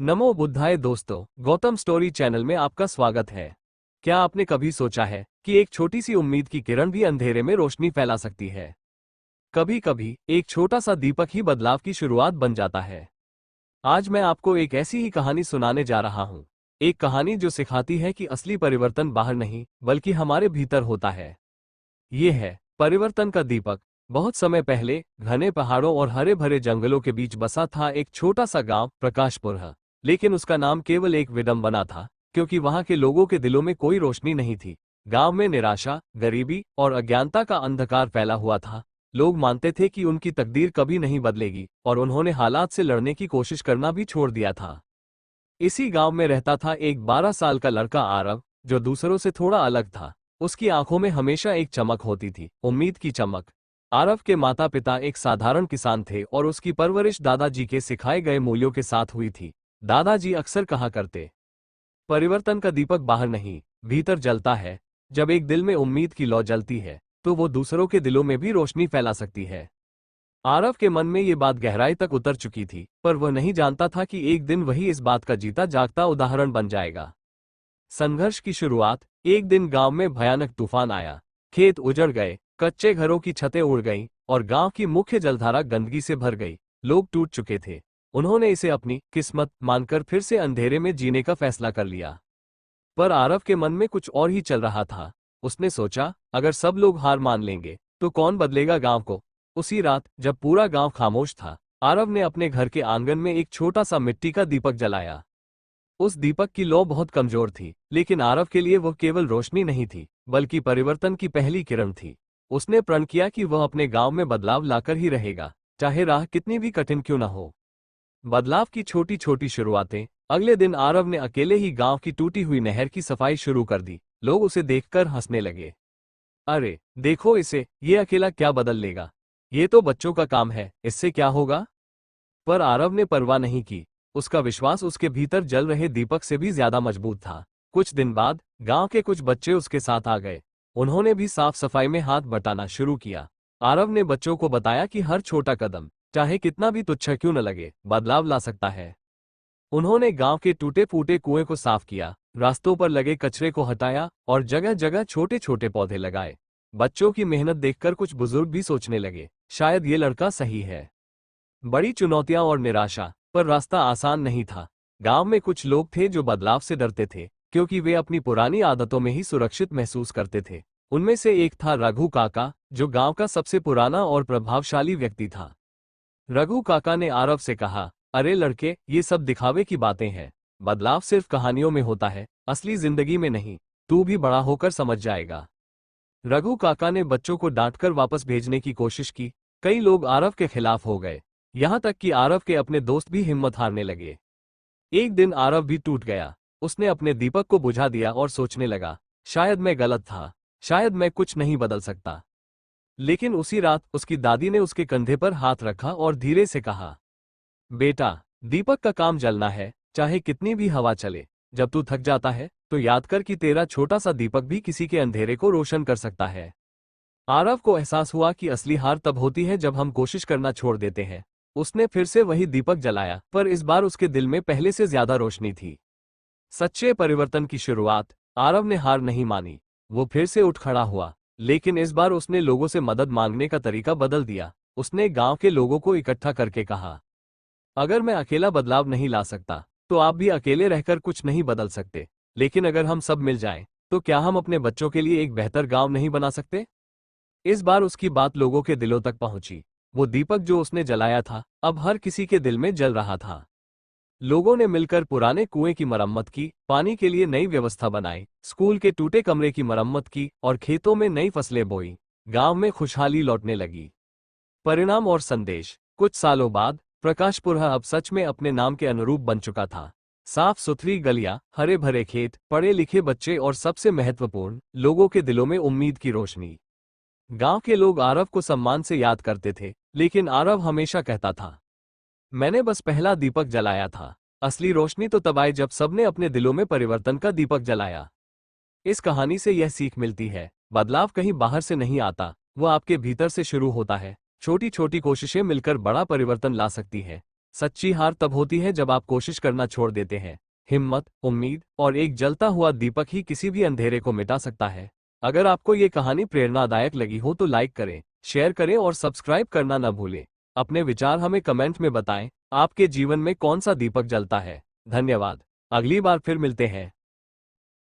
नमो बुद्धाय दोस्तों, Gautam story channel में आपका स्वागत है। क्या आपने कभी सोचा है कि एक छोटी सी उम्मीद की किरण भी अंधेरे में रोशनी फैला सकती है? कभी कभी एक छोटा सा दीपक ही बदलाव की शुरुआत बन जाता है। आज मैं आपको एक ऐसी ही कहानी सुनाने जा रहा हूँ। एक कहानी जो सिखाती है कि असली परिवर्तन बाहर नहीं बल्कि हमारे भीतर होता है। ये है परिवर्तन का दीपक। बहुत समय पहले घने पहाड़ों और हरे भरे जंगलों के बीच बसा था एक छोटा सा गांव प्रकाशपुर। लेकिन उसका नाम केवल एक विडंबना था, क्योंकि वहां के लोगों के दिलों में कोई रोशनी नहीं थी। गांव में निराशा, गरीबी और अज्ञानता का अंधकार फैला हुआ था। लोग मानते थे कि उनकी तकदीर कभी नहीं बदलेगी और उन्होंने हालात से लड़ने की कोशिश करना भी छोड़ दिया था। इसी गांव में रहता था एक 12 साल का लड़का आरव, जो दूसरों से थोड़ा अलग था। उसकी आंखों में हमेशा एक चमक होती थी, उम्मीद की चमक। आरव के माता पिता एक साधारण किसान थे और उसकी परवरिश दादाजी के सिखाए गए मूल्यों के साथ हुई थी। दादाजी अक्सर कहा करते, परिवर्तन का दीपक बाहर नहीं, भीतर जलता है। जब एक दिल में उम्मीद की लौ जलती है, तो वो दूसरों के दिलों में भी रोशनी फैला सकती है। आरव के मन में ये बात गहराई तक उतर चुकी थी, पर वह नहीं जानता था कि एक दिन वही इस बात का जीता जागता उदाहरण बन जाएगा। संघर्ष की शुरुआत। एक दिन गांव में भयानक तूफान आया। खेत उजड़ गए, कच्चे घरों की छतें उड़ गईं और गांव की मुख्य जलधारा गंदगी से भर गई। लोग टूट चुके थे। उन्होंने इसे अपनी किस्मत मानकर फिर से अंधेरे में जीने का फैसला कर लिया। पर आरव के मन में कुछ और ही चल रहा था। उसने सोचा, अगर सब लोग हार मान लेंगे तो कौन बदलेगा गांव को। उसी रात जब पूरा गांव खामोश था, आरव ने अपने घर के आंगन में एक छोटा सा मिट्टी का दीपक जलाया। उस दीपक की लौ बहुत कमजोर थी, लेकिन आरव के लिए वह केवल रोशनी नहीं थी, बल्कि परिवर्तन की पहली किरण थी। उसने प्रण किया कि वह अपने गांव में बदलाव लाकर ही रहेगा, चाहे राह कितनी भी कठिन क्यों न हो। बदलाव की छोटी छोटी शुरुआतें। अगले दिन आरव ने अकेले ही गांव की टूटी हुई नहर की सफाई शुरू कर दी। लोग उसे देखकर हंसने लगे। अरे देखो इसे, ये अकेला क्या बदल लेगा, ये तो बच्चों का काम है, इससे क्या होगा। पर आरव ने परवाह नहीं की। उसका विश्वास उसके भीतर जल रहे दीपक से भी ज्यादा मजबूत था। कुछ दिन बाद गांव के कुछ बच्चे उसके साथ आ गए। उन्होंने भी साफ सफाई में हाथ बटाना शुरू किया। आरव ने बच्चों को बताया कि हर छोटा कदम, चाहे कितना भी तुच्छ क्यों न लगे, बदलाव ला सकता है। उन्होंने गांव के टूटे फूटे कुएं को साफ किया, रास्तों पर लगे कचरे को हटाया और जगह जगह छोटे छोटे पौधे लगाए। बच्चों की मेहनत देखकर कुछ बुजुर्ग भी सोचने लगे, शायद ये लड़का सही है। बड़ी चुनौतियां और निराशा, पर रास्ता आसान नहीं था। गांव में कुछ लोग थे जो बदलाव से डरते थे, क्योंकि वे अपनी पुरानी आदतों में ही सुरक्षित महसूस करते थे। उनमें से एक था रघु काका, जो गांव का सबसे पुराना और प्रभावशाली व्यक्ति था। रघु काका ने आरव से कहा, अरे लड़के, ये सब दिखावे की बातें हैं। बदलाव सिर्फ कहानियों में होता है, असली जिंदगी में नहीं। तू भी बड़ा होकर समझ जाएगा। रघु काका ने बच्चों को डांटकर वापस भेजने की कोशिश की। कई लोग आरव के खिलाफ हो गए, यहां तक कि आरव के अपने दोस्त भी हिम्मत हारने लगे। एक दिन आरव भी टूट गया। उसने अपने दीपक को बुझा दिया और सोचने लगा, शायद मैं गलत था, शायद मैं कुछ नहीं बदल सकता। लेकिन उसी रात उसकी दादी ने उसके कंधे पर हाथ रखा और धीरे से कहा, बेटा, दीपक का काम जलना है, चाहे कितनी भी हवा चले। जब तू थक जाता है तो याद कर कि तेरा छोटा सा दीपक भी किसी के अंधेरे को रोशन कर सकता है। आरव को एहसास हुआ कि असली हार तब होती है जब हम कोशिश करना छोड़ देते हैं। उसने फिर से वही दीपक जलाया, पर इस बार उसके दिल में पहले से ज्यादा रोशनी थी। सच्चे परिवर्तन की शुरुआत। आरव ने हार नहीं मानी। वो फिर से उठ खड़ा हुआ, लेकिन इस बार उसने लोगों से मदद मांगने का तरीका बदल दिया। उसने गांव के लोगों को इकट्ठा करके कहा, अगर मैं अकेला बदलाव नहीं ला सकता, तो आप भी अकेले रहकर कुछ नहीं बदल सकते। लेकिन अगर हम सब मिल जाएं, तो क्या हम अपने बच्चों के लिए एक बेहतर गांव नहीं बना सकते? इस बार उसकी बात लोगों के दिलों तक पहुंची। वो दीपक जो उसने जलाया था, अब हर किसी के दिल में जल रहा था। लोगों ने मिलकर पुराने कुएं की मरम्मत की, पानी के लिए नई व्यवस्था बनाई, स्कूल के टूटे कमरे की मरम्मत की और खेतों में नई फसलें बोई। गांव में खुशहाली लौटने लगी। परिणाम और संदेश। कुछ सालों बाद प्रकाशपुर अब सच में अपने नाम के अनुरूप बन चुका था। साफ सुथरी गलियां, हरे भरे खेत, पढ़े लिखे बच्चे और सबसे महत्वपूर्ण, लोगों के दिलों में उम्मीद की रोशनी। गांव के लोग आरव को सम्मान से याद करते थे, लेकिन आरव हमेशा कहता था, मैंने बस पहला दीपक जलाया था। असली रोशनी तो तब आई जब सबने अपने दिलों में परिवर्तन का दीपक जलाया। इस कहानी से यह सीख मिलती है, बदलाव कहीं बाहर से नहीं आता, वो आपके भीतर से शुरू होता है। छोटी छोटी कोशिशें मिलकर बड़ा परिवर्तन ला सकती है। सच्ची हार तब होती है जब आप कोशिश करना छोड़ देते हैं। हिम्मत, उम्मीद और एक जलता हुआ दीपक ही किसी भी अंधेरे को मिटा सकता है। अगर आपको ये कहानी प्रेरणादायक लगी हो तो लाइक करें, शेयर करें और सब्सक्राइब करना न भूलें। अपने विचार हमें कमेंट में बताएं, आपके जीवन में कौन सा दीपक जलता है। धन्यवाद। अगली बार फिर मिलते हैं।